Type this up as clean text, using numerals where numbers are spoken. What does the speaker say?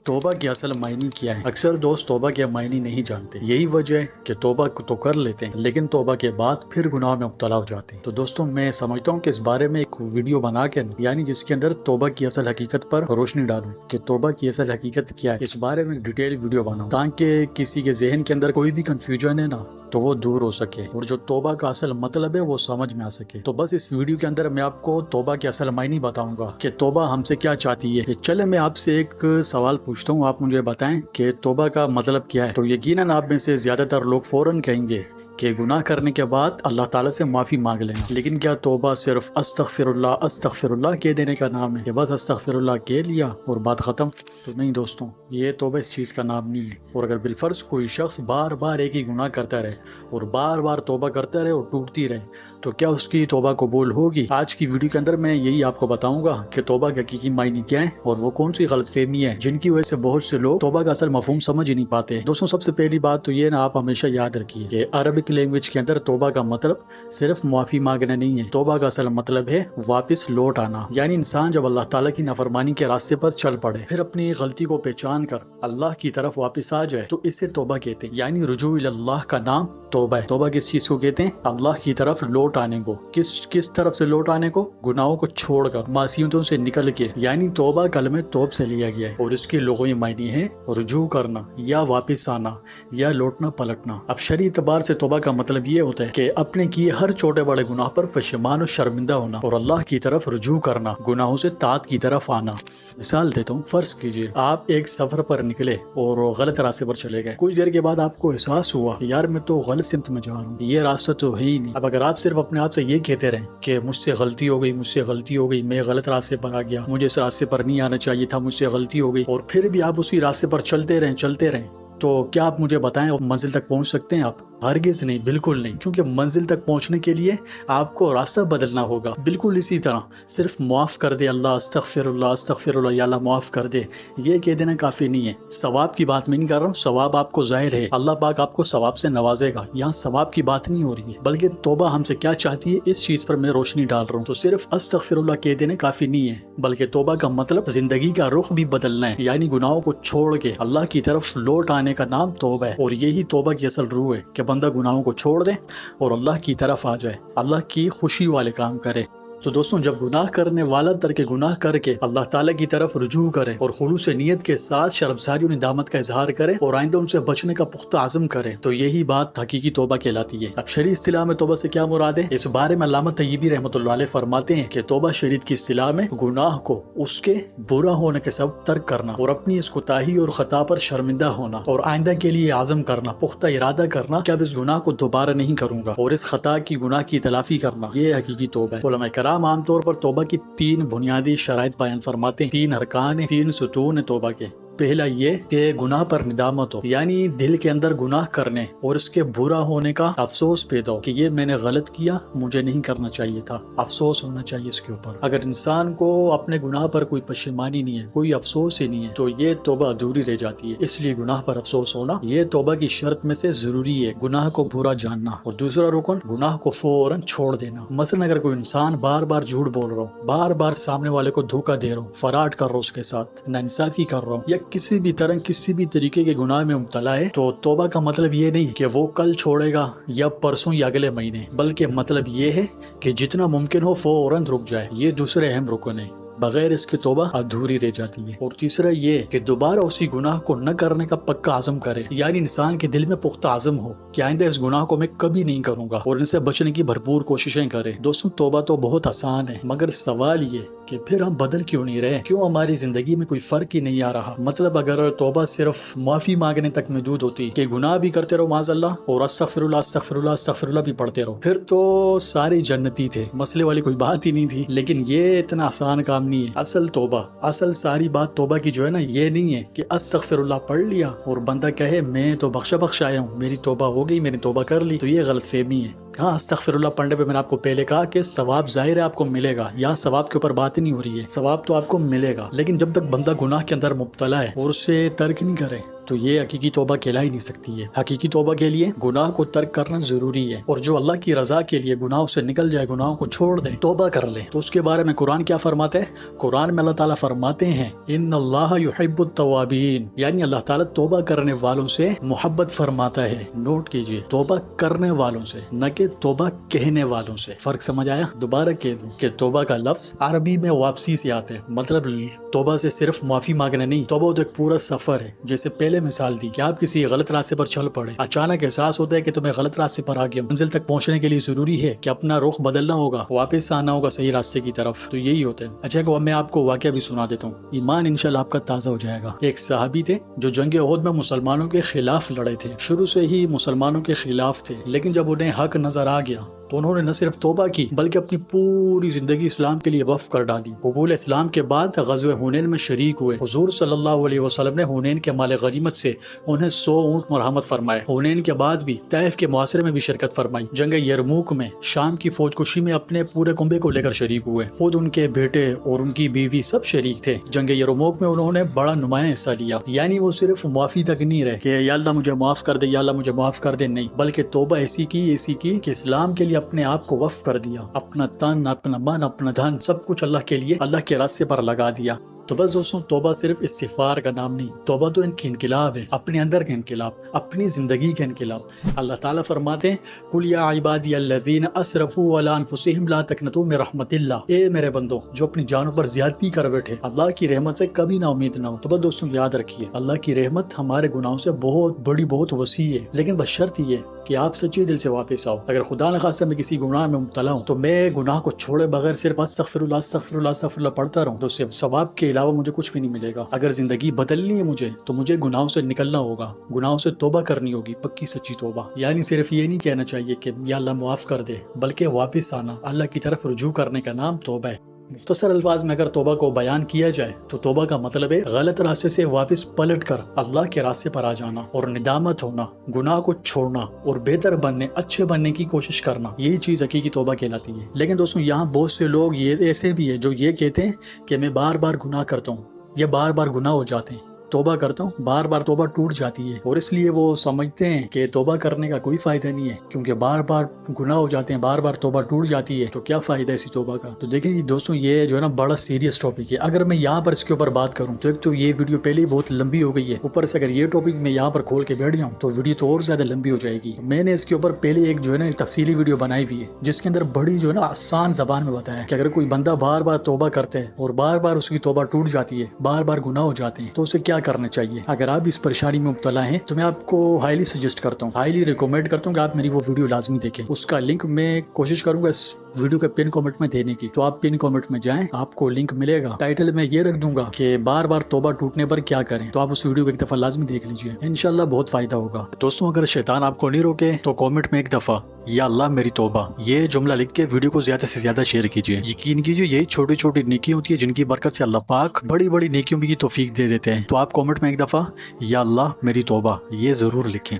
توبہ کی اصل معنی کیا ہے؟ اکثر دوست توبہ کے معنی نہیں جانتے. یہی وجہ ہے کہ توبہ تو کر لیتے ہیں لیکن توبہ کے بعد پھر گناہ میں مبتلا ہو جاتے ہیں. تو دوستوں میں سمجھتا ہوں کہ اس بارے میں ایک ویڈیو بنا کے یعنی جس کے اندر توبہ کی اصل حقیقت پر روشنی ڈالوں کہ توبہ کی اصل حقیقت کیا ہے. اس بارے میں ڈیٹیل ویڈیو بناؤں تاکہ کسی کے ذہن کے اندر کوئی بھی کنفیوژن ہے نا تو وہ دور ہو سکے اور جو توبہ کا اصل مطلب ہے وہ سمجھ میں آ سکے. تو بس اس ویڈیو کے اندر میں آپ کو توبہ کے اصل معنی بتاؤں گا کہ توبہ ہم سے کیا چاہتی ہے. چلے میں آپ سے ایک سوال پوچھتا ہوں, آپ مجھے بتائیں کہ توبہ کا مطلب کیا ہے. تو یقیناً آپ میں سے زیادہ تر لوگ فوراً کہیں گے کہ گناہ کرنے کے بعد اللہ تعالیٰ سے معافی مانگ لینا. لیکن کیا توبہ صرف استغفر اللہ کہہ دینے کا نام ہے کہ بس استغفر اللہ کہہ لیا اور بات ختم؟ تو نہیں دوستوں, یہ توبہ اس چیز کا نام نہیں ہے. اور اگر بالفرض کوئی شخص بار بار ایک ہی گناہ کرتا رہے اور بار بار توبہ کرتا رہے اور ٹوٹتی رہے تو کیا اس کی توبہ قبول ہوگی؟ آج کی ویڈیو کے اندر میں یہی آپ کو بتاؤں گا کہ توبہ کے حقیقی معنی کیا ہے اور وہ کون سی غلط فہمی ہے جن کی وجہ سے بہت سے لوگ توبہ کا اصل مفہوم سمجھ ہی نہیں پاتے. دوستوں سب سے پہلی بات تو یہ نا, آپ ہمیشہ یاد رکھیے کہ عربک لینگویج کے اندر توبہ کا مطلب صرف معافی مانگنا نہیں ہے. توبہ کا اصل مطلب ہے واپس لوٹ آنا. یعنی انسان جب اللہ تعالیٰ کی نافرمانی کے راستے پر چل پڑے پھر اپنی غلطی کو پہچان کر اللہ کی طرف واپس آ جائے تو اسے توبہ کہتے ہیں. یعنی رجوع اللہ کا نام توبہ ہے. توبہ کس چیز کو کہتے ہیں؟ اللہ کی طرف لوٹ آنے کو. کس طرف سے لوٹ آنے کو؟ گناہوں کو چھوڑ کر, معصیتوں سے نکل کے. یعنی توبہ کلمہ توب سے لیا گیا ہے اور اس کی لغوی معنی ہے رجوع کرنا یا واپس آنا یا لوٹنا پلٹنا. اب شرعی اعتبار سے توبہ کا مطلب یہ ہوتا ہے کہ اپنے کیے ہر چھوٹے بڑے گناہ پر پشیمان و شرمندہ ہونا اور اللہ کی طرف رجوع کرنا, گناہوں سے طاعت کی طرف آنا. مثال دیتا ہوں, فرض کیجیے آپ ایک سفر پر نکلے اور غلط راستے پر چلے گئے. کچھ دیر کے بعد آپ کو احساس ہوا کہ یار میں تو غلط سمت میں جا رہا ہوں, یہ راستہ تو ہے ہی نہیں. اب اگر آپ صرف اپنے آپ سے یہ کہتے رہیں کہ مجھ سے غلطی ہو گئی, میں غلط راستے پر آ گیا, مجھے اس راستے پر نہیں آنا چاہیے تھا, مجھ سے غلطی ہو گئی, اور پھر بھی آپ اسی راستے پر چلتے رہیں تو کیا آپ مجھے بتائیں منزل تک پہنچ سکتے ہیں آپ؟ ہرگز نہیں, بالکل نہیں. کیونکہ منزل تک پہنچنے کے لیے آپ کو راستہ بدلنا ہوگا. بالکل اسی طرح صرف معاف کر دے اللہ استغفر اللہ یا اللہ معاف کر دے یہ کہہ دینا کافی نہیں ہے. ثواب کی بات میں نہیں کر رہا ہوں, ثواب آپ کو ظاہر ہے, اللہ پاک آپ کو ثواب سے نوازے گا. یہاں ثواب کی بات نہیں ہو رہی ہے بلکہ توبہ ہم سے کیا چاہتی ہے اس چیز پر میں روشنی ڈال رہا ہوں. تو صرف استغفر اللہ کہہ دینا کافی نہیں ہے بلکہ توبہ کا مطلب زندگی کا رخ بھی بدلنا ہے. یعنی گناہوں کو چھوڑ کے اللہ کی طرف لوٹ آنے کا نام توبہ ہے. اور یہی توبہ کی اصل روح ہے کہ بندہ گناہوں کو چھوڑ دے اور اللہ کی طرف آ جائے, اللہ کی خوشی والے کام کرے. تو دوستوں جب گناہ کرنے والا ترک گناہ کر کے اللہ تعالیٰ کی طرف رجوع کرے اور خلوص نیت کے ساتھ شرمساری و ندامت کا اظہار کرے اور آئندہ ان سے بچنے کا پختہ عزم کرے تو یہی بات حقیقی توبہ کہلاتی ہے. اب شرعی اصطلاح میں توبہ سے کیا مراد ہے؟ اس بارے میں علامہ طیبی رحمۃ اللہ علیہ فرماتے ہیں کہ توبہ شریعت کی اصطلاح میں گناہ کو اس کے برا ہونے کے سبب ترک کرنا اور اپنی اس کوتاہی اور خطا پر شرمندہ ہونا اور آئندہ کے لیے عزم کرنا, پختہ ارادہ کرنا کہ اب اس گناہ کو دوبارہ نہیں کروں گا اور اس خطا کی گناہ کی تلافی کرنا, یہ حقیقی توبہ ہے. علماء کرام عام طور پر توبہ کی 3 بنیادی شرائط بیان فرماتے ہیں. 3 ارکان ہیں, 3 ستون ہیں توبہ کے. پہلا یہ کہ گناہ پر ندامت ہو, یعنی دل کے اندر گناہ کرنے اور اس کے برا ہونے کا افسوس پیدا ہو کہ یہ میں نے غلط کیا, مجھے نہیں کرنا چاہیے تھا. افسوس ہونا چاہیے اس کے اوپر. اگر انسان کو اپنے گناہ پر کوئی پشیمانی نہیں ہے, کوئی افسوس ہی نہیں ہے تو یہ توبہ ادھوری رہ جاتی ہے. اس لیے گناہ پر افسوس ہونا یہ توبہ کی شرط میں سے ضروری ہے, گناہ کو برا جاننا. اور دوسرا رکن گناہ کو فوراً چھوڑ دینا. مثلا اگر کوئی انسان بار بار جھوٹ بول رہا ہو, بار بار سامنے والے کو دھوکہ دے رہا ہو, فراڈ کر رہا ہو, اس کے ساتھ ناانصافی کر رہا ہو یا کسی بھی طرح کسی بھی طریقے کے گناہ میں مبتلا ہے تو توبہ کا مطلب یہ نہیں کہ وہ کل چھوڑے گا یا پرسوں یا اگلے مہینے, بلکہ مطلب یہ ہے کہ جتنا ممکن ہو فوراً رک جائے. یہ دوسرے اہم رکن ہیں, بغیر اس کے توبہ ادھوری رہ جاتی ہے. اور تیسرا یہ کہ دوبارہ اسی گناہ کو نہ کرنے کا پکا عزم کرے. یعنی انسان کے دل میں پختہ عزم ہو کہ آئندہ اس گناہ کو میں کبھی نہیں کروں گا اور ان سے بچنے کی بھرپور کوششیں کرے. دوستوں توبہ تو بہت آسان ہے مگر سوال یہ کہ پھر ہم بدل کیوں نہیں رہے, کیوں ہماری زندگی میں کوئی فرق ہی نہیں آ رہا. مطلب اگر توبہ صرف معافی مانگنے تک محدود ہوتی کہ گناہ بھی کرتے رہو معاذ اللہ اور استغفر اللہ بھی پڑھتے رہو پھر تو سارے جنتی تھے, مسئلے والی کوئی بات ہی نہیں تھی. لیکن یہ اتنا آسان کام نہیں ہے. اصل ساری بات توبہ کی جو ہے نا یہ نہیں ہے کہ استغفر اللہ پڑھ لیا اور بندہ کہے میں تو بخشا آیا ہوں, میری توبہ ہو گئی, میں نے توبہ کر لی. تو یہ غلط فہمی ہے. ہاں استغفراللہ پڑھنے پہ میں نے آپ کو پہلے کہا کہ ثواب ظاہر ہے آپ کو ملے گا، یہاں ثواب کے اوپر بات ہی نہیں ہو رہی ہے، ثواب تو آپ کو ملے گا، لیکن جب تک بندہ گناہ کے اندر مبتلا ہے اور اسے ترک نہیں کرے تو یہ حقیقی توبہ کہلا ہی نہیں سکتی ہے۔ حقیقی توبہ کے لیے گناہ کو ترک کرنا ضروری ہے، اور جو اللہ کی رضا کے لیے گناہوں سے نکل جائے، گناہوں کو چھوڑ دے، توبہ کر لے، تو اس کے بارے میں قرآن کیا فرماتا ہے؟ قرآن میں اللہ تعالیٰ فرماتے ہیں ان اللہ یحب التوابین، یعنی اللہ تعالیٰ توبہ کرنے والوں سے محبت فرماتا ہے۔ نوٹ کیجئے، توبہ کرنے والوں سے، نہ کہ توبہ کہنے والوں سے۔ فرق سمجھ آیا؟ دوبارہ کہہ دوں کہ توبہ کا لفظ عربی میں واپسی سے آتے ہیں، مطلب توبہ سے صرف معافی مانگنا نہیں، توبہ تو ایک پورا سفر ہے۔ جیسے پہلے مثال دی کہ آپ کسی غلط راستے پر چل پڑے، اچانک احساس ہوتا ہے کہ تمہیں غلط راستے پر آ گیا، منزل تک پہنچنے کے لیے ضروری ہے کہ اپنا رخ بدلنا ہوگا، واپس آنا ہوگا صحیح راستے کی طرف، تو یہی ہوتا ہے۔ اچھا کہ میں آپ کو واقعہ بھی سنا دیتا ہوں، ایمان انشاءاللہ آپ کا تازہ ہو جائے گا۔ ایک صحابی تھے جو جنگ احد میں مسلمانوں کے خلاف لڑے تھے، شروع سے ہی مسلمانوں کے خلاف تھے، لیکن جب انہیں حق نظر آ گیا تو انہوں نے نہ صرف توبہ کی بلکہ اپنی پوری زندگی اسلام کے لیے وقف کر ڈالی۔ قبول اسلام کے بعد غزوہ حنین میں شریک ہوئے۔ حضور صلی اللہ علیہ وسلم نے حنین کے مال غنیمت سے انہیں 100 اونٹ مرحمت فرمائے۔ حنین کے بعد بھی طائف کے محاصرے میں بھی شرکت فرمائی۔ جنگ یرموک میں شام کی فوج کشی میں اپنے پورے کنبے کو لے کر شریک ہوئے، خود ان کے بیٹے اور ان کی بیوی سب شریک تھے۔ جنگ یرموک میں انہوں نے بڑا نمایاں حصہ لیا، یعنی وہ صرف معافی تک نہیں رہے کہ یا اللہ مجھے معاف کر دے، یا اللہ مجھے معاف کر دے، نہیں، بلکہ توبہ ایسی کی کہ اسلام کے لیے اپنے آپ کو وقف کر دیا، اپنا تن، اپنا من، اپنا دھن، سب کچھ اللہ کے لیے، اللہ کے راستے پر لگا دیا۔ تو بس دوستوں، توبہ صرف استغفار کا نام نہیں، توبہ تو ان کی انقلاب ہے، اپنے اندر کا انقلاب، اپنی زندگی کا انقلاب۔ اللہ تعالیٰ فرماتے ہیں قُلْ يَا عِبَادِيَ الَّذِينَ أَسْرَفُوا عَلَىٰ أَنفُسِهِمْ لَا تَقْنَطُوا مِن رَحْمَتِ اللَّهِ، اے میرے بندو جو اپنی جانوں پر زیادتی کر بیٹھے، اللہ کی رحمت سے کبھی نا امید نہ ہو۔ تو بس دوستوں یاد رکھیے، اللہ کی رحمت ہمارے گناہوں سے بہت بڑی، بہت وسیع ہے، لیکن بس شرط یہ ہے کہ آپ سچے دل سے واپس آؤ۔ اگر خدا نخواستہ میں کسی گناہ میں مبتلا ہوں تو میں گناہ کو چھوڑے بغیر صرف استغفر اللہ پڑھتا رہوں تو صرف ثواب کے علاوہ مجھے کچھ بھی نہیں ملے گا۔ اگر زندگی بدلنی ہے تو مجھے گناہوں سے نکلنا ہوگا، گناہوں سے توبہ کرنی ہوگی، پکی سچی توبہ۔ یعنی صرف یہ نہیں کہنا چاہیے کہ یا اللہ معاف کر دے، بلکہ واپس آنا، اللہ کی طرف رجوع کرنے کا نام توبہ ہے۔ مختصر الفاظ میں اگر توبہ کو بیان کیا جائے تو توبہ کا مطلب ہے غلط راستے سے واپس پلٹ کر اللہ کے راستے پر آ جانا، اور ندامت ہونا، گناہ کو چھوڑنا، اور بہتر بننے، اچھے بننے کی کوشش کرنا، یہی چیز حقیقی توبہ کہلاتی ہے۔ لیکن دوستوں یہاں بہت سے لوگ یہ ایسے بھی ہیں جو یہ کہتے ہیں کہ میں بار بار گناہ کرتا ہوں، یہ بار بار گناہ ہو جاتے ہیں، توبہ کرتا ہوں، بار بار توبہ ٹوٹ جاتی ہے، اور اس لیے وہ سمجھتے ہیں کہ توبہ کرنے کا کوئی فائدہ نہیں ہے، کیونکہ بار بار گناہ ہو جاتے ہیں، بار بار توبہ ٹوٹ جاتی ہے، تو کیا فائدہ ہے اسی توبہ کا؟ تو دیکھیں دوستوں، یہ جو ہے نا بڑا سیریس ٹاپک ہے۔ اگر میں یہاں پر اس کے اوپر بات کروں تو ایک تو یہ ویڈیو پہلے ہی بہت لمبی ہو گئی ہے، اوپر سے اگر یہ ٹاپک میں یہاں پر کھول کے بیٹھ جاؤں تو ویڈیو تو اور زیادہ لمبی ہو جائے گی۔ میں نے اس کے اوپر پہلے ایک جو ہے نا تفصیلی ویڈیو بنائی ہوئی ہے، جس کے اندر بڑی جو ہے نا آسان زبان میں بتایا کہ اگر کوئی بندہ بار بار توبہ کرتا ہے اور بار بار اس کی توبہ ٹوٹ جاتی ہے، بار بار گناہ ہو جاتے ہیں، تو اسے کیا کرنا چاہیے۔ اگر آپ اس پریشانی میں مبتلا ہیں تو میں آپ کو ہائیلی سجیسٹ کرتا ہوں، ہائیلی ریکمینڈ کرتا ہوں کہ آپ میری وہ ویڈیو لازمی دیکھیں۔ اس کا لنک میں کوشش کروں گا اس ویڈیو کے پن کامنٹ میں دینے کی، تو آپ پن کامنٹ میں جائیں، آپ کو لنک ملے گا۔ ٹائٹل میں یہ رکھ دوں گا کہ بار بار توبہ ٹوٹنے پر کیا کریں، تو آپ اس ویڈیو کو ایک دفعہ لازمی دیکھ لیجئے، انشاءاللہ بہت فائدہ ہوگا۔ دوستوں اگر شیطان آپ کو نہیں روکے تو کامنٹ میں ایک دفعہ یا اللہ میری توبہ یہ جملہ لکھ کے ویڈیو کو زیادہ سے زیادہ شیئر کیجیے۔ یقین کیجیے یہی چھوٹی چھوٹی نیکی ہوتی ہے جن کی برکت سے اللہ پاک بڑی بڑی نیکیوں کی توفیق دے دیتے ہیں۔ تو آپ کامنٹ میں ایک دفعہ یا اللہ میری توبہ یہ ضرور لکھیں۔